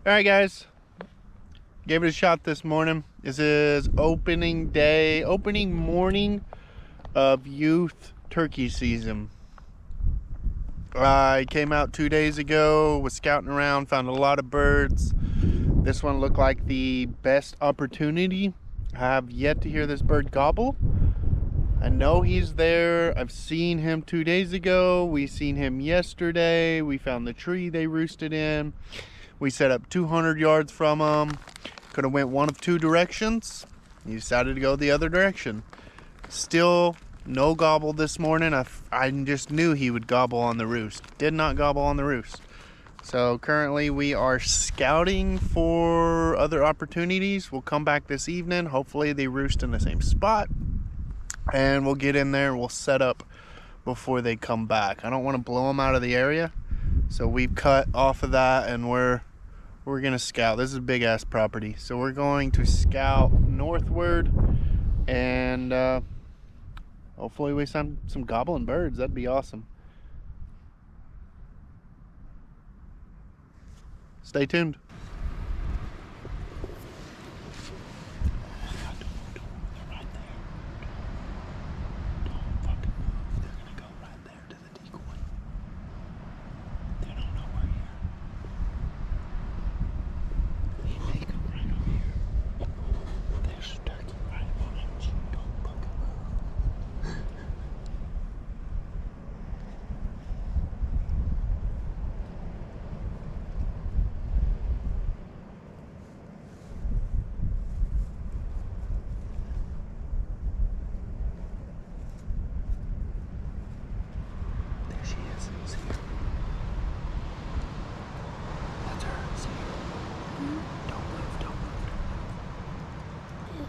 Alright guys, gave it a shot this morning. This is opening morning of youth turkey season. I came out 2 days ago, was scouting around, found a lot of birds. This one looked like the best opportunity. I have yet to hear this bird gobble. I know he's there. I've seen him 2 days ago. We seen him yesterday. We found the tree they roosted in. We set up 200 yards from him. Could have went one of two directions. He decided to go the other direction. Still no gobble this morning. I just knew he would gobble on the roost. Did not gobble on the roost. So currently we are scouting for other opportunities. We'll come back this evening. Hopefully they roost in the same spot. And we'll get in there and we'll set up before they come back. I don't want to blow them out of the area. So we've cut off of that and we're gonna scout. This is a big ass property. So we're going to scout northward and hopefully we find some gobbling birds. That'd be awesome. Stay tuned.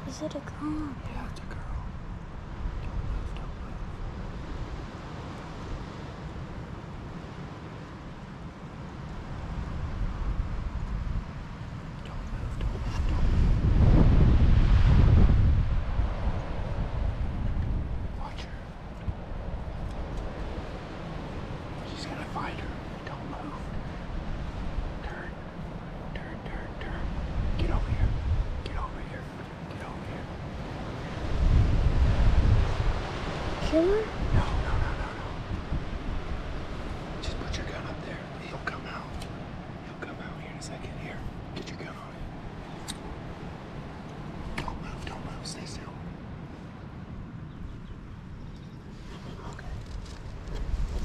Is it a girl? Yeah, it's a girl. Don't move. Watch her. She's gonna find her. Don't move. Turn. Get over here. Kill her? No. Just put your gun up there. He'll come out. Here in a second. Here, get your gun on it. Don't move. Stay still. Okay.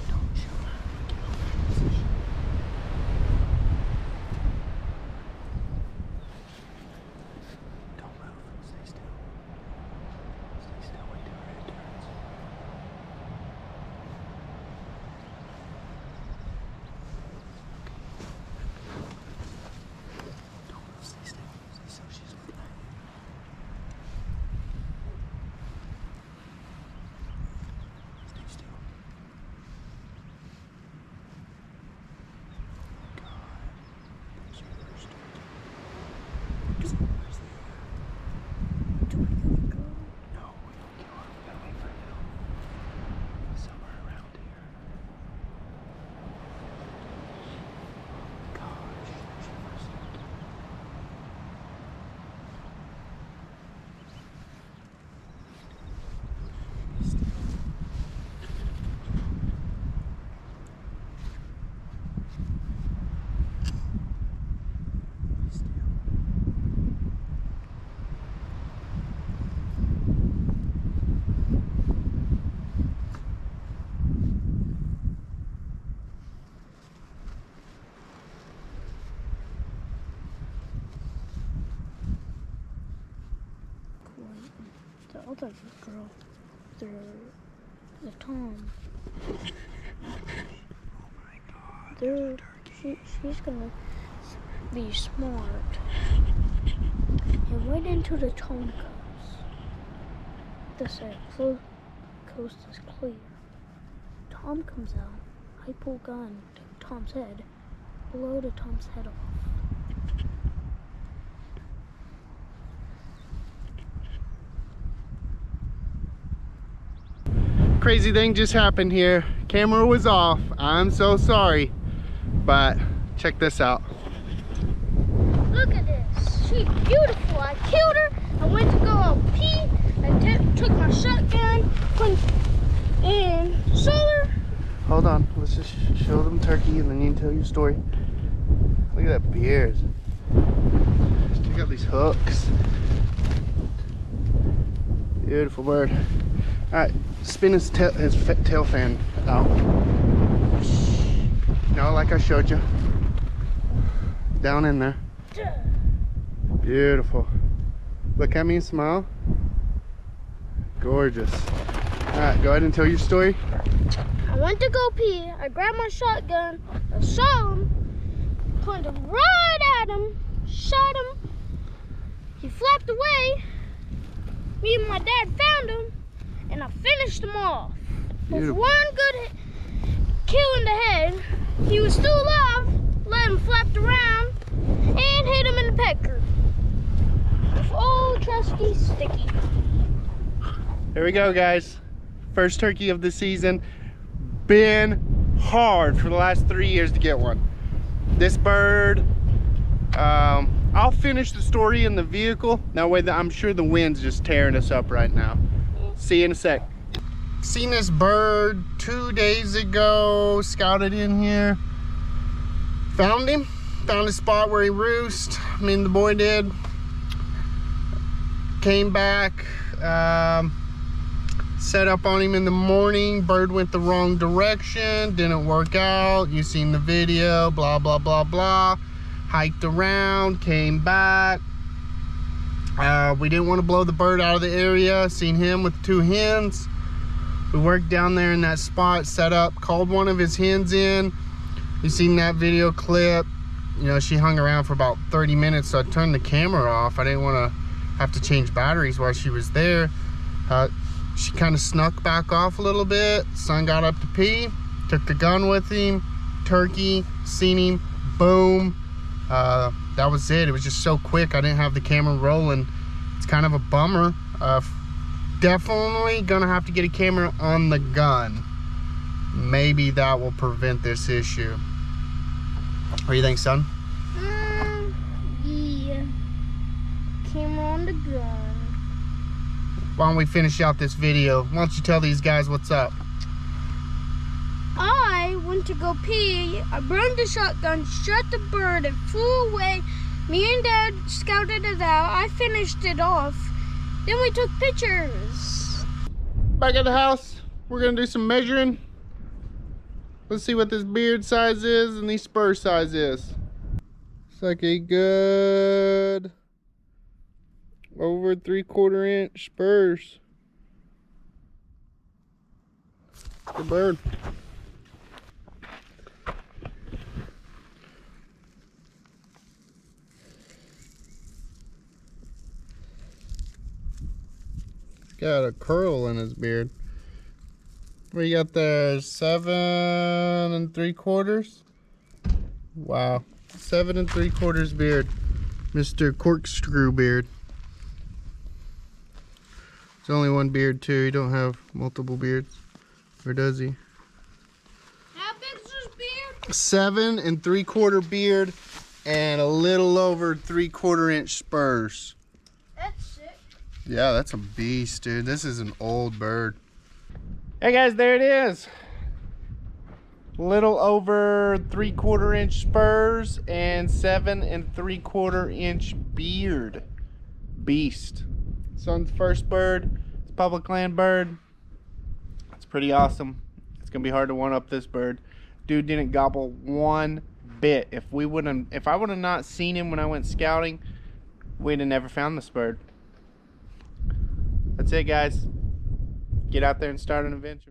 Don't shoot her. Get over in position. Don't move. Stay still. Wait till her head turns. She's looking at you. Stay still. God. There's your first turkey. Where's the other? Do I gotta go? No, we don't kill her. We gotta wait for him. Somewhere around here. Gosh, there's your first turkey. The other girl, the Tom. Oh my God. She's gonna be smart and went into the Tom coast. The coast is clear. Tom comes out. I pull gun to Tom's head, blow to Tom's head off. Crazy thing just happened here. Camera was off. I'm so sorry, but check this out. She's beautiful. I killed her. I went to go out pee. I took my shotgun, went and saw her. Hold on. Let's just show them turkey and then you can tell your story. Look at that beard. Check out these hooks. Beautiful bird. Alright, spin his tail fan out. No, like I showed you. Down in there. Beautiful. Look at me and smile. Gorgeous. Alright, go ahead and tell your story. I went to go pee. I grabbed my shotgun. I saw him. Pointed right at him. Shot him. He flapped away. Me and my dad found him. And I finished him off. With one good kill in the head. He was still alive. Let him flap around. And hit him in the pecker. With old trusty Sticky. There we go, guys. First turkey of the season. Been hard for the last 3 years to get one. This bird, I'll finish the story in the vehicle. That way I'm sure the wind's just tearing us up right now. See you in a sec. Seen this bird 2 days ago, scouted in here. Found him, found a spot where he roosts. I mean, the boy did. Came back, set up on him in the morning. Bird went the wrong direction, didn't work out. You seen the video, blah, blah, blah, blah. Hiked around, came back. We didn't want to blow the bird out of the area. Seen him with 2 hens. We worked down there in that spot, set up, called one of his hens in. You seen that video clip. You know, she hung around for about 30 minutes, so I turned the camera off. I didn't want to have to change batteries while she was there. She kind of snuck back off a little bit. Son got up to pee, took the gun with him, turkey, seen him, boom. That was it. It was just so quick. I didn't have the camera rolling. It's kind of a bummer. Definitely gonna have to get a camera on the gun. Maybe that will prevent this issue. What do you think, son? Yeah. Camera on the gun. Why don't we finish out this video? Why don't you tell these guys what's up? I went to go pee. I burned the shotgun, shot the bird, it flew away. Me and Dad scouted it out. I finished it off. Then we took pictures. Back at the house, we're gonna do some measuring. Let's see what this beard size is and these spur size is. It's like a good over 3/4 inch spurs. Good bird. He's got a curl in his beard. What you got there? 7 3/4. Wow, 7 3/4 beard, Mr. Corkscrew beard. There's only one beard too. He don't have multiple beards, or does he? How big's his beard? 7 3/4 beard and a little over 3/4 inch spurs. That's sick. Yeah, that's a beast, dude. This is an old bird. Hey guys, there it is. Little over 3/4 inch spurs and 7 3/4 inch beard. Beast. Son's first bird. It's a public land bird. It's pretty awesome. It's gonna be hard to one up this bird. Dude didn't gobble one bit. If I would have not seen him when I went scouting, we'd have never found this bird. That's it, guys. Get out there and start an adventure.